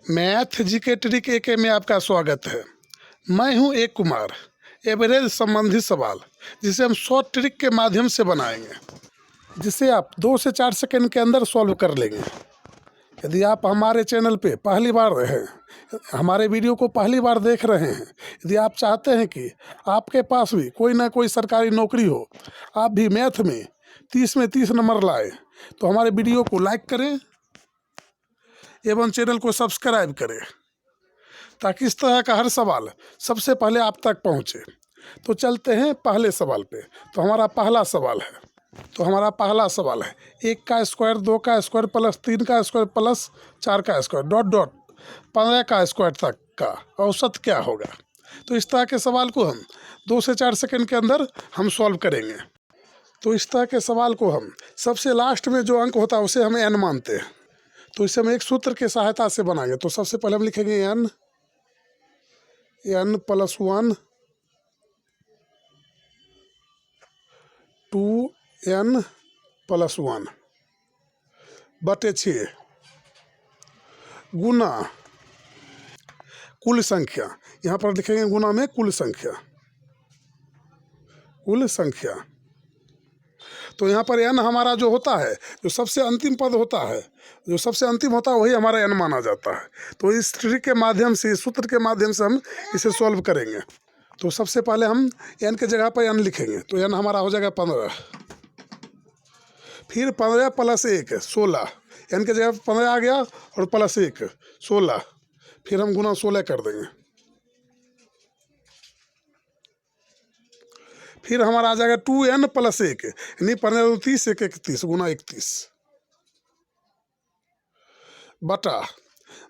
Math GK trick एके में आपका स्वागत है। मैं हूं एक कुमार। एवरेज संबंधी सवाल जिसे हम शॉर्ट ट्रिक के माध्यम से बनाएंगे, जिसे आप 2 से 4 सेकंड के अंदर सॉल्व कर लेंगे। यदि आप हमारे चैनल पे पहली बार हैं, हमारे वीडियो को पहली बार देख रहे हैं, यदि आप चाहते हैं कि आपके पास भी कोई ना कोई सरकारी नौकरी हो, आप भी मैथ में 30 में 30 नंबर लाए, तो हमारे वीडियो को लाइक करें एवं चैनल को सब्सक्राइब करें, ताकि इस तरह का हर सवाल सबसे पहले आप तक पहुंचे। तो चलते हैं पहले सवाल पे। तो हमारा पहला सवाल है 1 का स्क्वायर 2 का स्क्वायर प्लस 3 का स्क्वायर प्लस 4 का स्क्वायर डॉट डॉट 15 का स्क्वायर तक का औसत क्या होगा। तो इस तरह के सवाल को हम 2 से 4 सेकंड के अंदर हम सॉल्व करेंगे। तो इस तरह के सवाल को हम सबसे लास्ट में जो अंक होता है उसे हम n मानते हैं। तो इसे हम एक सूत्र की सहायता से बनाएंगे। तो सबसे पहले हम लिखेंगे n प्लस 1 2n प्लस 1 बटे 6 गुना कुल संख्या। यहाँ पर लिखेंगे गुना में कुल संख्या। तो यहाँ पर n हमारा जो होता है, जो सबसे अंतिम पद होता है, जो सबसे अंतिम होता है वही हमारा n माना जाता है। तो इस ट्रिक के माध्यम से, इस सूत्र के माध्यम से हम इसे सॉल्व करेंगे। तो सबसे पहले हम n के जगह पर n लिखेंगे। तो n हमारा हो जाएगा 15, फिर 15 प्लस 1 16, n के जगह 15 आ गया और प्लस 1 16, फिर हम गुना 16 कर देंगे। फिर हमारा आ जाएगा 2n प्लस 1 यानी 15 30 1 31 गुना 31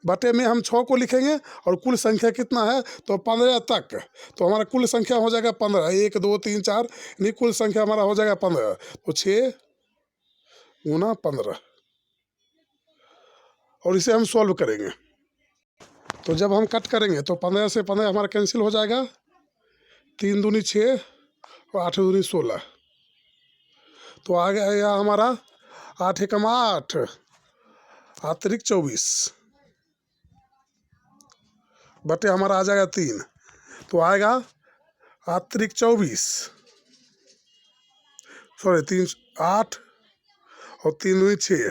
बटे में हम 6 को लिखेंगे और कुल संख्या कितना है तो 15 तक। तो हमारा कुल संख्या हो जाएगा 15, 1 2 3 4 यानी कुल संख्या हमारा हो जाएगा 15। तो 6 गुना 15 और इसे हम सॉल्व करेंगे। तो जब हम कट करेंगे तो 15 से 15 हमारा कैंसिल हो जाएगा, 3 दूनी 6 और 8 दूनी 16। तो आ गया हमारा 8 एकम 8 अतिरिक्त 24 बटे हमारा आ जाएगा 3। तो आएगा अतिरिक्त 24 सॉरी 3 8 और 3 दूनी 6।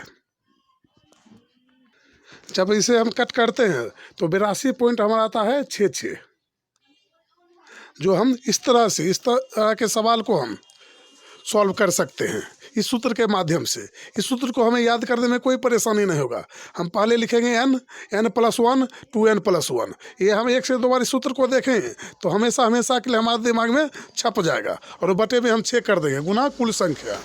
जब इसे हम कट करते हैं तो 82 पॉइंट हमारा आता है 66। जो हम इस तरह के सवाल को हम सॉल्व कर सकते हैं इस सूत्र के माध्यम से। इस सूत्र को हमें याद करने में कोई परेशानी नहीं होगा। हम पहले लिखेंगे n प्लस 1 2n प्लस 1। ये हम 1 से 2 बार इस सूत्र को देखेंगे तो हमेशा के लिए हमारे दिमाग में छप जाएगा और बटे में हम 6 कर देंगे गुना कुल संख्या।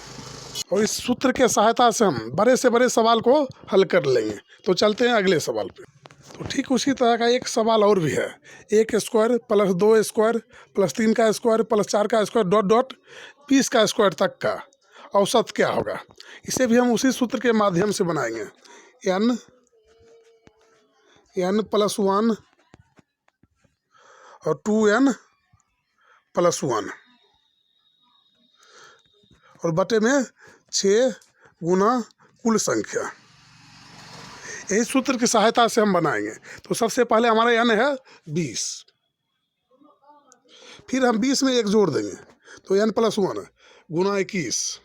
और इस सूत्र के सहायता से हम बड़े से बड़े सवाल को हल कर लेंगे। तो चलते हैं अगले सवाल पे। तो ठीक उसी तरह का एक सवाल और भी है, 1 स्क्वायर प्लस 2 स्क्वायर प्लस 3 का स्क्वायर प्लस 4 का स्क्वायर डॉट डॉट 20 का स्क्वायर तक का औसत क्या होगा। इसे भी हम उसी सूत्र के माध्यम से बनाएंगे। n प्लस 1 और 2n प्लस 1 और बटे में 6 गुना कुल संख्या। यही सूत्र की सहायता से हम बनाएंगे। तो सबसे पहले हमारा n है 20, फिर हम 20 में 1 जोड़ देंगे तो n प्लस 1 गुना 21,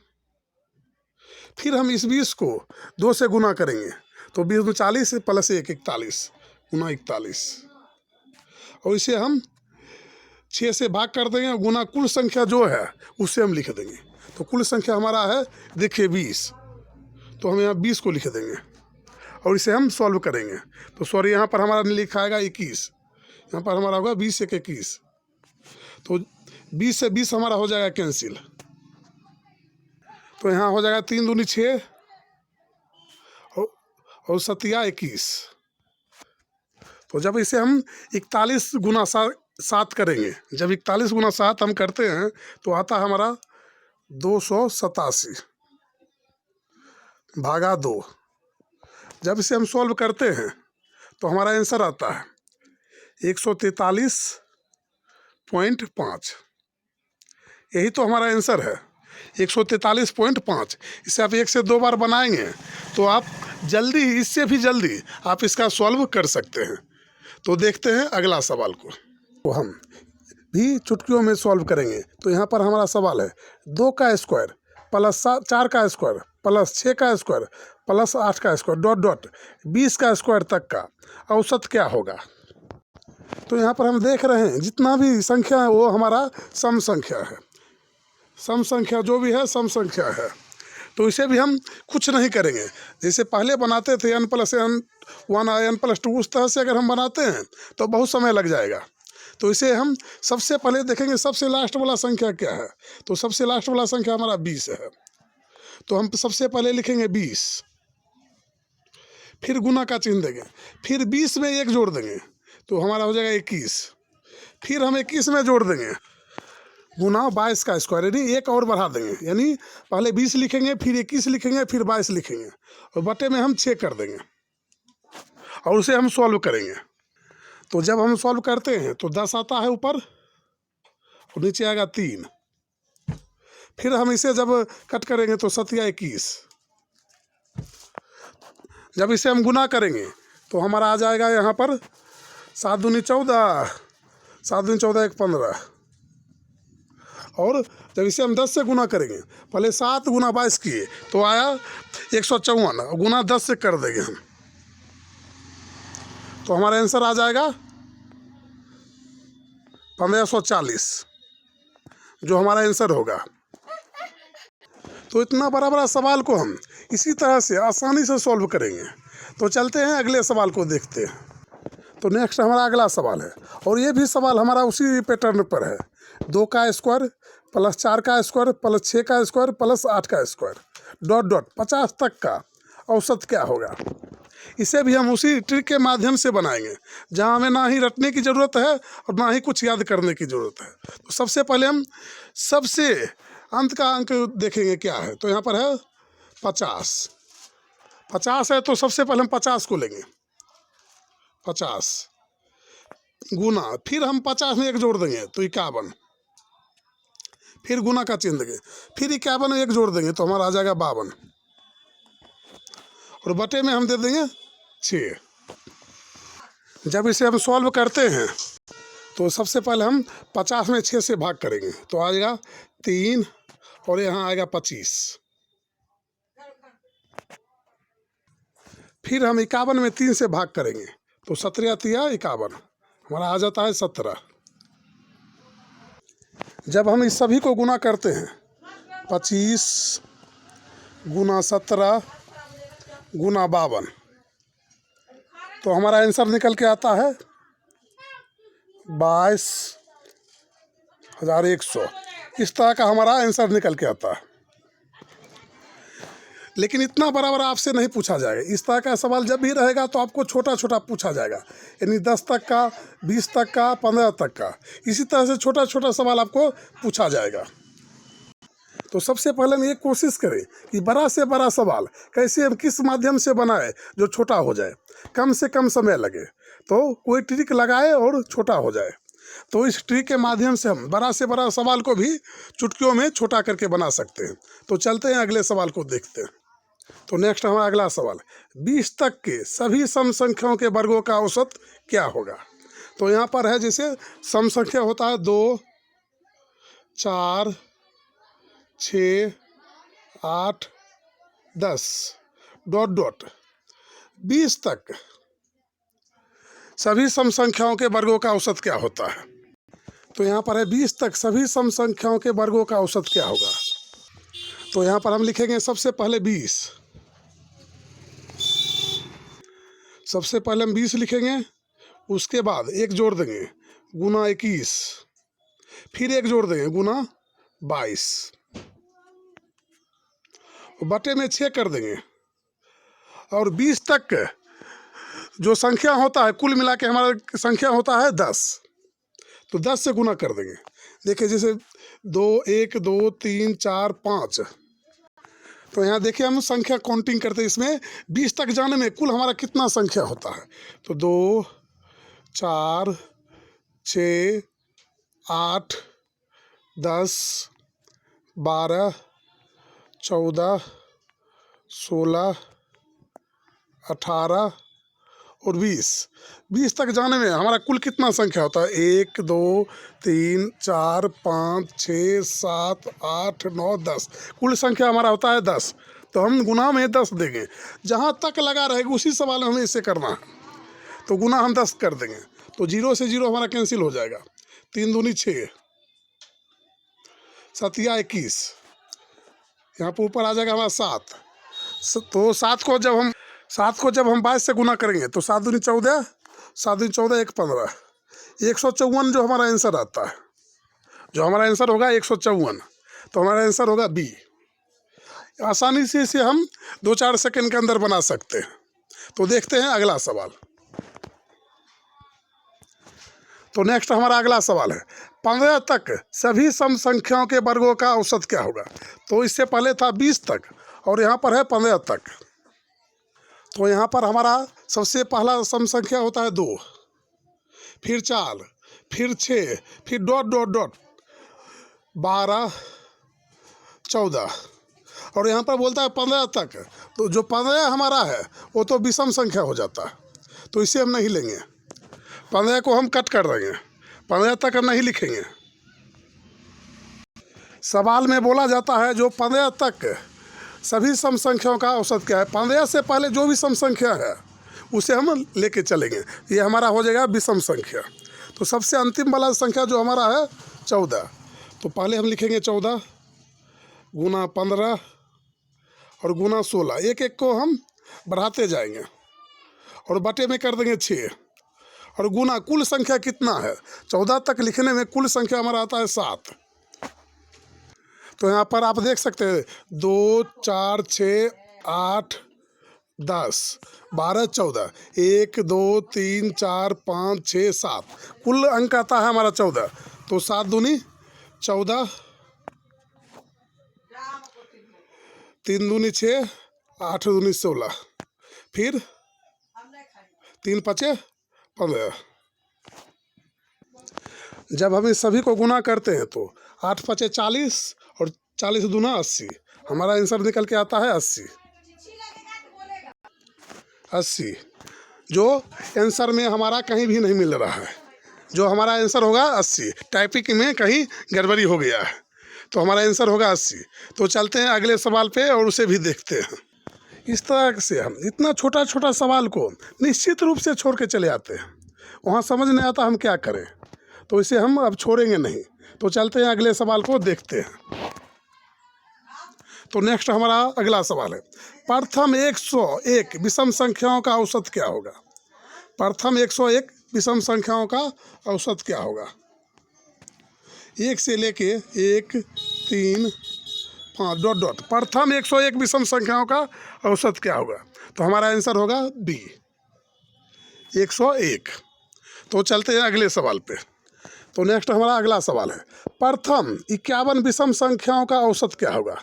फिर हम इस 20 को 2 से गुना करेंगे तो 20 में 40 प्लस 1 41 गुना 41 और इसे हम 6 से भाग कर देंगे। गुना कुल संख्या जो है उससे हम लिख देंगे। तो कुल संख्या हमारा है देखिए 20, तो हम यहाँ 20 को लिख देंगे और इसे हम सॉल्व करेंगे। तो सॉरी यहाँ पर हमारा लिखा आएगा 21, यहाँ पर हमारा होगा 20 1 21। तो 20 से 20 हमारा हो जाएगा कैंसिल। तो यहाँ हो जाएगा 3 दूनी 6 और 7 21। तो जब इसे हम 41 गुना 7 करेंगे, जब 41 गुना 7 हम करते हैं तो आता है हमारा 287 भागा 2। जब इसे हम सॉल्व करते हैं तो हमारा आंसर आता है 143.5। यही तो हमारा आंसर है 143.5। इसे आप 1 से 2 बार बनाएंगे तो आप जल्दी, इससे भी जल्दी आप इसका सॉल्व कर सकते हैं। तो देखते हैं अगला सवाल को। तो हम भी चुटकियों में सॉल्व करेंगे। तो यहाँ पर हमारा सवाल है 2 का स्क्वायर प्लस 4 का स्क्वायर प्लस 6 का स्क्वायर प्लस 8 का स्क्वायर डॉट डॉट 20 का स्क्वायर तक का औसत क्या होगा। तो यहाँ पर हम देख रहे हैं जितना भी संख्या है वो हमारा सम संख्या है। सम संख्या जो भी है सम संख्या है। तो इसे भी हम कुछ नहीं करेंगे, जैसे पहले बनाते थे n plus n 1 n plus 2, उस तरह से अगर हम बनाते हैं तो बहुत समय लग जाएगा। तो इसे हम सबसे पहले देखेंगे सबसे लास्ट वाला संख्या क्या है। तो सबसे लास्ट वाला संख्या हमारा 20 है। तो हम सबसे पहले लिखेंगे 20, फिर गुना का चिन्ह देंगे, फिर 20 में 1 जोड़ देंगे तो हमारा हो जाएगा 21, फिर हम 21 में जोड़ देंगे गुना 22 का स्क्वायर, यानी 1 और बढ़ा देंगे, यानी पहले 20 लिखेंगे फिर 21 लिखेंगे फिर 22 लिखेंगे और बटे में हम 6 कर देंगे और उसे हम सॉल्व करेंगे। तो जब हम सॉल्व करते हैं तो 10 आता है ऊपर और नीचे आएगा 3, फिर हम इसे जब कट करेंगे तो 7 या 21, जब इसे हम गुना करेंगे तो हमारा आ जाएगा यहाँ पर 7 दूनी 14, 7 दूनी 14 1 15, और जब इसे हम 10 से गुना करेंगे, पहले 7 गुना 22 किए तो आया 154, गुना 10 से कर देंगे हम तो हमारा आंसर आ जाएगा 1540, जो हमारा आंसर होगा। तो इतना बड़ा बड़ा सवाल को हम इसी तरह से आसानी से सॉल्व करेंगे। तो चलते हैं अगले सवाल को देखते हैं। तो नेक्स्ट हमारा अगला सवाल है और ये भी सवाल हमारा उसी पैटर्न पर है। 2 का स्क्वायर प्लस 4 का स्क्वायर प्लस 6 का स्क्वायर प्लस 8 का स्क्वायर डॉट डॉट 50 तक का औसत क्या होगा। इसे भी हम उसी ट्रिक के माध्यम से बनाएंगे जहाँ हमें ना ही रटने की ज़रूरत है और ना ही कुछ याद करने की ज़रूरत है। तो सबसे पहले हम सबसे अंत का अंक देखेंगे क्या है। तो यहाँ पर है 50, 50 है तो सबसे पहले हम 50 को लेंगे, 50 गुना, फिर हम 50 में 1 जोड़ देंगे तो 51, फिर गुना का चिन्ह देंगे, फिर 51 में 1 जोड़ देंगे तो हमारा आ जाएगा 52 और बटे में हम दे देंगे 6। जब इसे हम सॉल्व करते हैं तो सबसे पहले हम 50 में 6 से भाग करेंगे तो आ जाएगा 3 और यहाँ आएगा 25, फिर हम 51 में 3 से भाग करेंगे तो 17 तिया 51, हमारा आ जाता है 17। जब हम इस सभी को गुना करते हैं 25 गुना 17 गुना 52 तो हमारा आंसर निकल के आता है 22,100। इस तरह का हमारा आंसर निकल के आता है। लेकिन इतना बड़ा बड़ा आपसे नहीं पूछा जाएगा। इस तरह का सवाल जब भी रहेगा तो आपको छोटा छोटा पूछा जाएगा, यानी 10 तक का, 20 तक का, 15 तक का, इसी तरह से छोटा छोटा सवाल आपको पूछा जाएगा। तो सबसे पहले हम ये कोशिश करें कि बड़ा से बड़ा सवाल कैसे हम किस माध्यम से बनाए जो छोटा हो जाए, कम से कम समय लगे, तो कोई ट्रिक लगाए और छोटा हो जाए। तो इस ट्रिक के माध्यम से हम बड़ा से बड़ा सवाल को भी चुटकियों में छोटा करके बना सकते हैं। तो चलते हैं अगले सवाल को देखते हैं। तो नेक्स्ट हमारा अगला सवाल, 20 तक के सभी सम संख्याओं के वर्गों का औसत क्या होगा। तो यहाँ पर है जैसे सम संख्या होता है 2, 4, 6, 8, 10 डॉट डॉट 20 तक सभी सम संख्याओं के वर्गों का औसत क्या होता है। तो यहाँ पर है 20 तक सभी सम संख्याओं के वर्गों का औसत क्या होगा। तो यहाँ पर हम लिखेंगे सबसे पहले 20, सबसे पहले हम 20 लिखेंगे, उसके बाद 1 जोड़ देंगे गुना 21, फिर 1 जोड़ देंगे गुना 22 बटे में 6 कर देंगे और 20 तक जो संख्या होता है कुल मिला के हमारा संख्या होता है 10, तो 10 से गुना कर देंगे। देखिए जैसे 2, 1, 2, 3, 4, 5, तो यहाँ देखिए हम संख्या काउंटिंग करते हैं, इसमें 20 तक जाने में कुल हमारा कितना संख्या होता है। तो 2, 4, 6, 8, 10, 12, 14, 16, 18 और 20। 20 तक जाने में हमारा कुल कितना संख्या होता है? 1 2 3 4 5 6 7 8 9 10। कुल संख्या हमारा होता है 10। तो हम गुना में 10 देंगे, जहाँ तक लगा रहेगा उसी सवाल में हमें इसे करना है। तो गुना हम 10 कर देंगे, तो 0 से 0 हमारा कैंसिल हो जाएगा। 3 दूनी 6, 7 या 21, यहाँ पर ऊपर आ जाएगा हमारा 7। तो 7 को जब हम 22 से गुना करेंगे तो 7 दूनी 14, 7 दूनी 14, 1 15, 154 जो हमारा आंसर आता है, जो हमारा आंसर होगा 154। तो हमारा आंसर होगा बी। आसानी से इसे हम 2-4 सेकंड के अंदर बना सकते हैं। तो देखते हैं अगला सवाल। तो नेक्स्ट हमारा अगला सवाल है, 15 तक सभी सम संख्याओं के वर्गों का औसत क्या होगा? तो इससे पहले था 20 तक और यहाँ पर है 15 तक। तो यहाँ पर हमारा सबसे पहला सम संख्या होता है 2, फिर 4, फिर 6, फिर डॉट डॉट डॉट 12 14, और यहाँ पर बोलता है 15 तक। तो जो 15 हमारा है वो तो विषम संख्या हो जाता है, तो इसे हम नहीं लेंगे। 15 को हम कट कर देंगे, 15 तक हम नहीं लिखेंगे। सवाल में बोला जाता है जो 15 तक सभी सम संख्याओं का औसत क्या है। 15 से पहले जो भी सम संख्या है उसे हम लेके चलेंगे, ये हमारा हो जाएगा विषम संख्या। तो सबसे अंतिम वाला संख्या जो हमारा है 14, तो पहले हम लिखेंगे 14 गुना 15 और गुना 16, एक एक को हम बढ़ाते जाएंगे और बटे में कर देंगे 6 और गुना कुल संख्या कितना है 14 तक लिखने में कुल संख्या हमारा आता है 7। तो यहाँ पर आप देख सकते हैं 2 4 6 8 10 12 14, 1 2 3 4 5 6 7, कुल अंक आता है हमारा 14। तो 7 दूनी 14, 3 दूनी 6, 8 दूनी 16, फिर 3 5 15। जब हम इस सभी को गुना करते हैं तो 8 5 40 और 40 दूना 80, हमारा आंसर निकल के आता है 80। जो आंसर में हमारा कहीं भी नहीं मिल रहा है, जो हमारा आंसर होगा 80। टाइपिंग में कहीं गड़बड़ी हो गया है, तो हमारा आंसर होगा 80। तो चलते हैं अगले सवाल पे और उसे भी देखते हैं। इस तरह से हम इतना छोटा छोटा सवाल को निश्चित रूप से छोड़ के चले आते हैं, वहाँ समझ नहीं आता हम क्या करें, तो इसे हम अब छोड़ेंगे नहीं। तो चलते हैं अगले सवाल को देखते हैं। तो नेक्स्ट हमारा अगला सवाल है, प्रथम 101 विषम संख्याओं का औसत क्या होगा? प्रथम 101 विषम संख्याओं का औसत क्या होगा? 1 से लेके 1 3 5 डॉट डॉट, प्रथम 101 विषम संख्याओं का औसत क्या होगा? तो हमारा आंसर होगा बी 101। तो चलते हैं अगले सवाल पे। तो नेक्स्ट हमारा अगला सवाल है, प्रथम 51 विषम संख्याओं का औसत क्या होगा?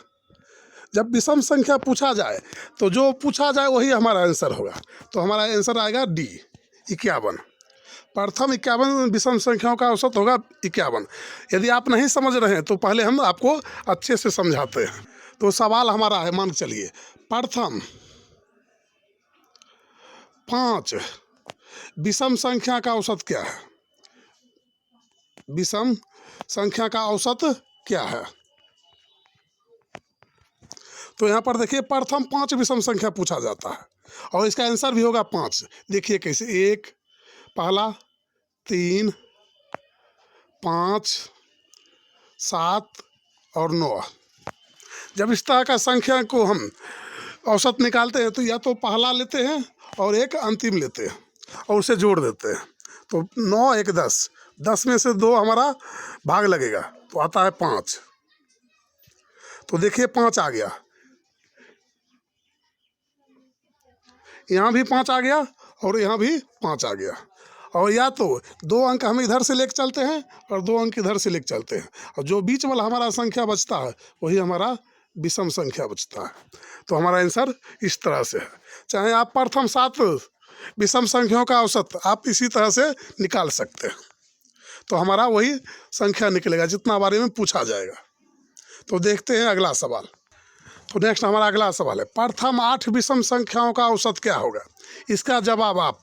जब विषम संख्या पूछा जाए तो जो पूछा जाए वही हमारा आंसर होगा। तो हमारा आंसर आएगा डी 51। प्रथम 51 विषम संख्याओं का औसत होगा 51। यदि आप नहीं समझ रहे हैं तो पहले हम आपको अच्छे से समझाते हैं। तो सवाल हमारा है, मान चलिए प्रथम 5 विषम संख्या का औसत क्या है? विषम संख्या का औसत क्या है? तो यहाँ पर देखिए प्रथम 5 विषम संख्या पूछा जाता है और इसका आंसर भी होगा 5। देखिए कैसे, 1 पहला, 3 5 7 और 9। जब इस तरह का संख्या को हम औसत निकालते हैं तो या तो पहला लेते हैं और एक अंतिम लेते हैं और उसे जोड़ देते हैं। तो 9 1 10, 10 में से 2 हमारा भाग लगेगा तो आता है 5। तो देखिए 5 आ गया, यहाँ भी 5 आ गया और यहाँ भी 5 आ गया। और या तो 2 अंक हम इधर से लेके चलते हैं और 2 अंक इधर से लेके चलते हैं, और जो बीच वाला हमारा संख्या बचता है वही हमारा विषम संख्या बचता है। तो हमारा आंसर इस तरह से है। चाहे आप प्रथम 7 विषम संख्याओं का औसत आप इसी तरह से निकाल सकते हैं, तो हमारा वही संख्या निकलेगा जितना बारे में पूछा जाएगा। तो देखते हैं अगला सवाल। तो नेक्स्ट हमारा अगला सवाल है, प्रथम 8 विषम संख्याओं का औसत क्या होगा? इसका जवाब आप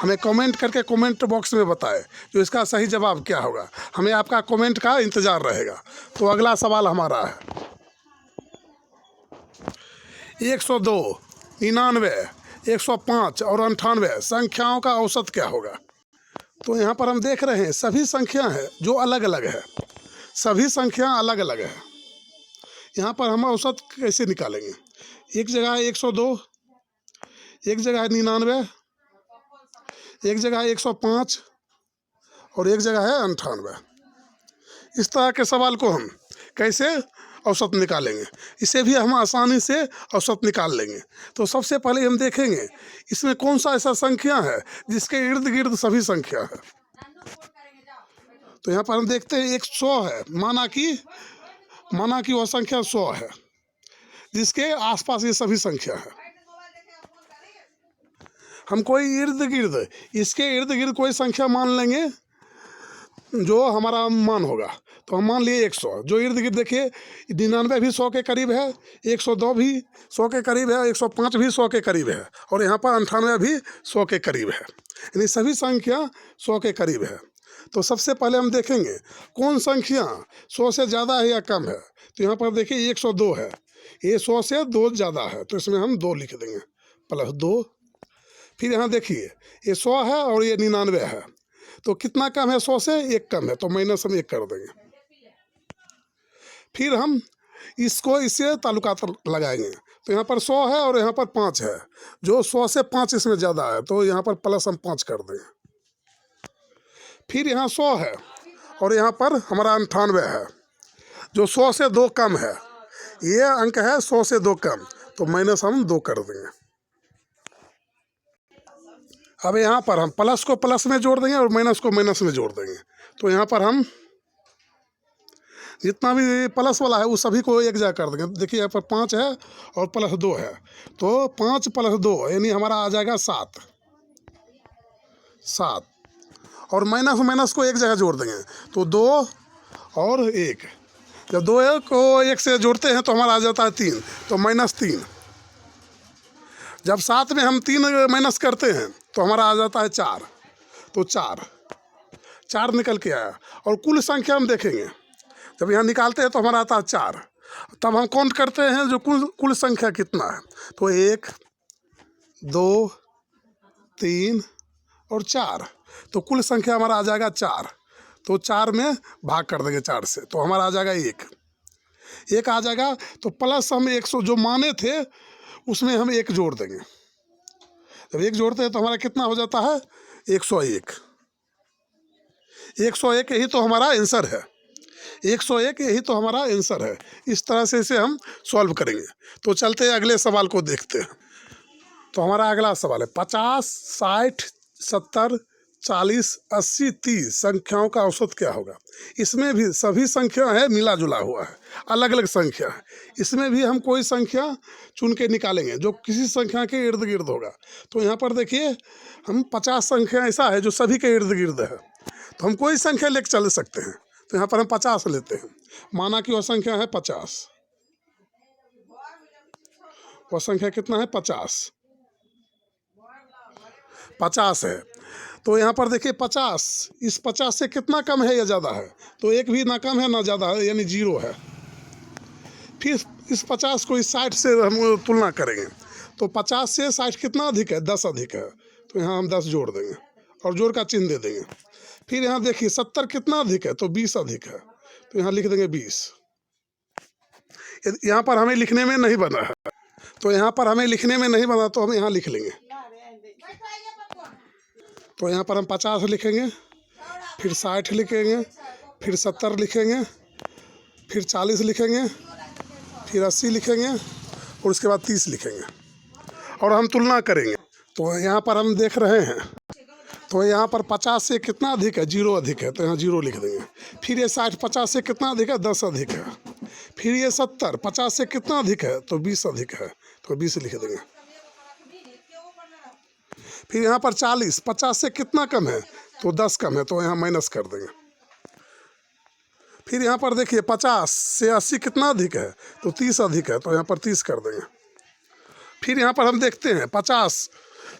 हमें कमेंट करके कमेंट बॉक्स में बताएं, जो इसका सही जवाब क्या होगा। हमें आपका कमेंट का इंतज़ार रहेगा। तो अगला सवाल हमारा है 102, 99, 105 और 98 संख्याओं का औसत क्या होगा? तो यहाँ पर हम देख रहे हैं सभी संख्या हैं जो अलग अलग है, सभी संख्या अलग अलग है। यहाँ पर हम औसत कैसे निकालेंगे? एक जगह है 102, एक जगह है 99, एक जगह है 105 और एक जगह है 98। इस तरह के सवाल को हम कैसे औसत निकालेंगे? इसे भी हम आसानी से औसत निकाल लेंगे। तो सबसे पहले हम देखेंगे इसमें कौन सा ऐसा संख्या है जिसके इर्द गिर्द सभी संख्या है। तो यहाँ पर हम देखते हैं एक 100 है, माना कि वह संख्या 100 है जिसके आसपास ये सभी संख्या है। हम कोई इसके इर्द गिर्द कोई संख्या मान लेंगे जो हमारा मान होगा। तो हम मान लिए 100, जो इर्द गिर्द देखिए 99 भी 100 के करीब है, 102 भी 100 के करीब है, 105 भी 100 के करीब है और यहाँ पर 98 भी 100 के करीब है, यानी सभी संख्या 100 के करीब है। तो सबसे पहले हम देखेंगे कौन संख्या 100 से ज़्यादा है या कम है। तो यहाँ पर देखिए 102 है, ये 100 से 2 ज़्यादा है, तो इसमें हम 2 लिख देंगे +2। फिर यहाँ देखिए ये 100 है और ये 99 है, तो कितना कम है 100 से? 1 कम है, तो माइनस हम 1 कर देंगे। फिर हम इससे ताल्लुकात लगाएंगे। तो यहाँ पर 100 है और यहाँ पर 5 है, जो 100 से 5 इसमें ज़्यादा है, तो यहाँ पर प्लस हम 5 कर देंगे। फिर यहाँ 100 है और यहाँ पर हमारा 98 है, जो 100 से 2 कम है, ये अंक है 100 से 2 कम, तो माइनस हम 2 कर देंगे। अब यहाँ पर हम प्लस को प्लस में जोड़ देंगे और माइनस को माइनस में जोड़ देंगे। तो यहाँ पर हम जितना भी प्लस वाला है वो सभी को एक जगह कर देंगे। देखिए यहाँ पर 5 है और +2 है, तो 5 + 2 यानी हमारा आ जाएगा 7 और माइनस को एक जगह जोड़ देंगे, तो 2 और 1। जब 2 को 1 से जोड़ते हैं तो हमारा आ जाता है 3, तो -3। जब 7 में हम 3 माइनस करते हैं तो हमारा आ जाता है 4, तो 4 निकल के आया। और कुल संख्या हम देखेंगे, जब यहाँ निकालते हैं तो हमारा आता है 4। तब हम काउंट करते हैं जो कुल संख्या कितना है, तो 1, 2, 3 और 4, तो कुल संख्या हमारा आ जाएगा 4। तो 4 में भाग कर देंगे 4 से, तो हमारा आ जाएगा 1 आ जाएगा। तो प्लस हम 100 जो माने थे उसमें हम 1 जोड़ देंगे। जब 1 जोड़ते हैं तो हमारा कितना हो जाता है? 101। 101 यही तो हमारा आंसर है, 101 यही तो हमारा आंसर है। इस तरह से इसे हम सॉल्व करेंगे। तो चलते हैं अगले सवाल को देखते हैं। तो हमारा अगला सवाल है 50, 60, 70, 40, 80, 30 संख्याओं का औसत क्या होगा? इसमें भी सभी संख्या है, मिला जुला हुआ है, अलग अलग संख्या है। इसमें भी हम कोई संख्या चुन के निकालेंगे जो किसी संख्या के इर्द गिर्द होगा। तो यहाँ पर देखिए हम 50 संख्या ऐसा है जो सभी के इर्द गिर्द है, तो हम कोई संख्या लेकर चल सकते हैं। तो यहाँ पर हम 50 लेते हैं, माना कि वह संख्या है 50। वह संख्या कितना है? 50 है। तो यहाँ पर देखिए 50, इस 50 से कितना कम है या ज़्यादा है? तो 1 भी ना कम है ना ज़्यादा है, यानी 0 है। फिर इस 50 को इस 60 से हम तुलना करेंगे, तो 50 से 60 कितना अधिक है? 10 अधिक है, तो यहाँ हम 10 जोड़ देंगे और जोड़ का चिन्ह दे देंगे। फिर यहाँ देखिए 70 कितना अधिक है? तो 20 अधिक है, तो यहाँ लिख देंगे 20। यहाँ पर हमें लिखने में नहीं बना है, तो यहाँ पर हमें लिखने में नहीं बना, तो हम यहाँ लिख लेंगे। तो यहाँ पर हम 50 लिखेंगे, फिर 60 लिखेंगे, फिर 70 लिखेंगे, फिर 40 लिखेंगे, फिर 80 लिखेंगे और उसके बाद 30 लिखेंगे और हम तुलना करेंगे। तो यहाँ पर हम देख रहे हैं, तो यहाँ पर 50 से कितना अधिक है? 0 अधिक है, तो यहाँ 0 लिख देंगे। फिर ये 60 50 से कितना अधिक है? 10 अधिक है। फिर ये 70 50 से कितना अधिक है? तो 20 अधिक है, तो 20 लिख देंगे। फिर यहाँ पर 40 50 से कितना कम है? तो 10 कम है, तो यहाँ माइनस कर देंगे। फिर यहाँ पर देखिए 50 से 80 कितना अधिक है, तो 30 अधिक है, तो यहाँ पर 30 कर देंगे। फिर यहाँ पर हम देखते हैं 50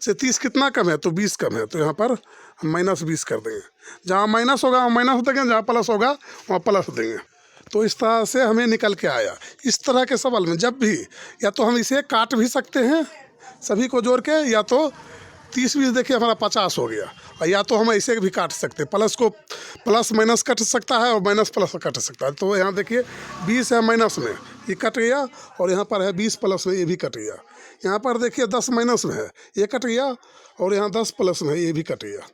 से 30 कितना कम है, तो 20 कम है, तो यहाँ पर हम -20 कर देंगे। जहाँ माइनस होगा वहाँ माइनस देंगे, जहाँ प्लस होगा वहाँ प्लस देंगे। तो इस तरह से हमें निकल के आया। इस तरह के सवाल में जब भी या तो हम इसे काट भी सकते हैं सभी को जोड़ के, या तो 30-20 देखिए हमारा 50 हो गया, और या तो हम ऐसे भी काट सकते हैं, प्लस को प्लस माइनस कट सकता है और माइनस प्लस कट सकता है। तो यहाँ देखिए 20 है माइनस में, ये कट गया, और यहाँ पर है 20 प्लस में, ये भी कट गया। यहाँ पर देखिए 10 माइनस में है, ये कट गया, और यहाँ 10 प्लस में है, ये भी कट गया।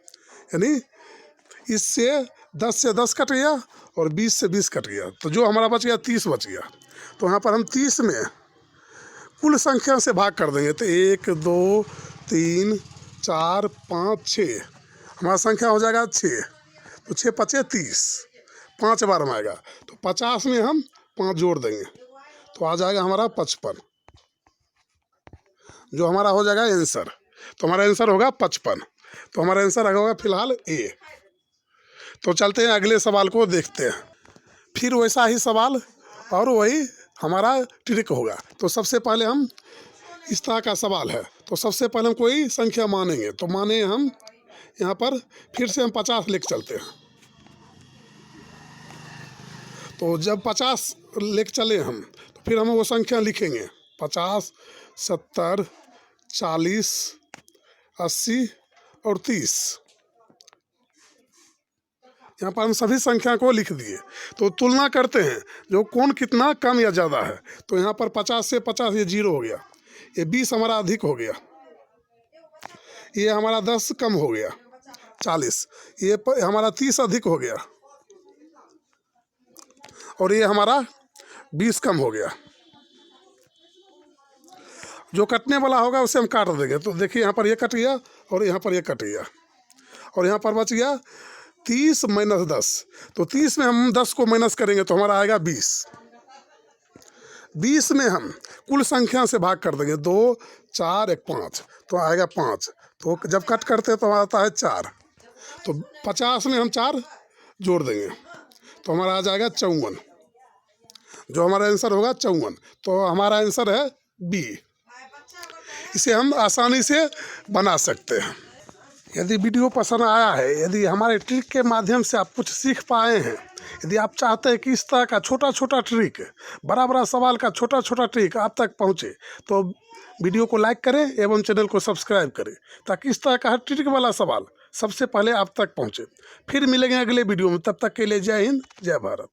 यानी इससे 10 से 10 कट गया और 20 से 20 कट गया, तो जो हमारा बच गया 30 बच गया। तो यहाँ पर हम 30 में कुल संख्या से भाग कर देंगे, तो 1 2 3 4 5 6 हमारा संख्या हो जाएगा 6, तो 6 5 30, 5 बार में आएगा, तो 50 में हम 5 जोड़ देंगे, तो आ जाएगा हमारा 55, जो हमारा हो जाएगा आंसर। तो हमारा आंसर होगा 55, तो हमारा आंसर होगा फिलहाल ए। तो चलते हैं अगले सवाल को देखते हैं। फिर वैसा ही सवाल और वही हमारा ट्रिक होगा। तो सबसे पहले हम इस तरह का सवाल है, तो सबसे पहले हम कोई संख्या मानेंगे, तो माने हम यहाँ पर फिर से हम 50 लेके चलते हैं। तो जब 50 लेके चले हम, तो फिर हम वो संख्या लिखेंगे 50 70 40 80 और 30। यहाँ पर हम सभी संख्या को लिख दिए। तो तुलना करते हैं जो कौन कितना कम या ज़्यादा है। तो यहाँ पर 50 से 50 ये 0 हो गया, ये 20 हमारा अधिक हो गया, ये हमारा 10 कम हो गया 40, ये हमारा 30 अधिक हो गया, और ये हमारा 20 कम हो गया। जो कटने वाला होगा उसे हम काट देंगे। तो देखिए यहाँ पर ये कट गया और यहाँ पर ये कट गया, और यहाँ पर बच गया 30 - 10। तो 30 में हम 10 को माइनस करेंगे तो हमारा आएगा 20। 20 में हम कुल संख्या से भाग कर देंगे, 2 4 1 5, तो आएगा 5। तो जब कट करते हैं तो हमारा आता है 4। तो 50 में हम 4 जोड़ देंगे, तो हमारा आ जाएगा 54, जो हमारा आंसर होगा 54। तो हमारा आंसर है बी। इसे हम आसानी से बना सकते हैं। यदि वीडियो पसंद आया है, यदि हमारे ट्रिक के माध्यम से आप कुछ सीख पाए हैं, यदि आप चाहते हैं कि इस तरह का छोटा छोटा ट्रिक, बड़ा बड़ा सवाल का छोटा छोटा ट्रिक आप तक पहुंचे, तो वीडियो को लाइक करें एवं चैनल को सब्सक्राइब करें, ताकि इस तरह का हर ट्रिक वाला सवाल सबसे पहले आप तक पहुंचे। फिर मिलेंगे अगले वीडियो में, तब तक के लिए जय हिंद, जय भारत।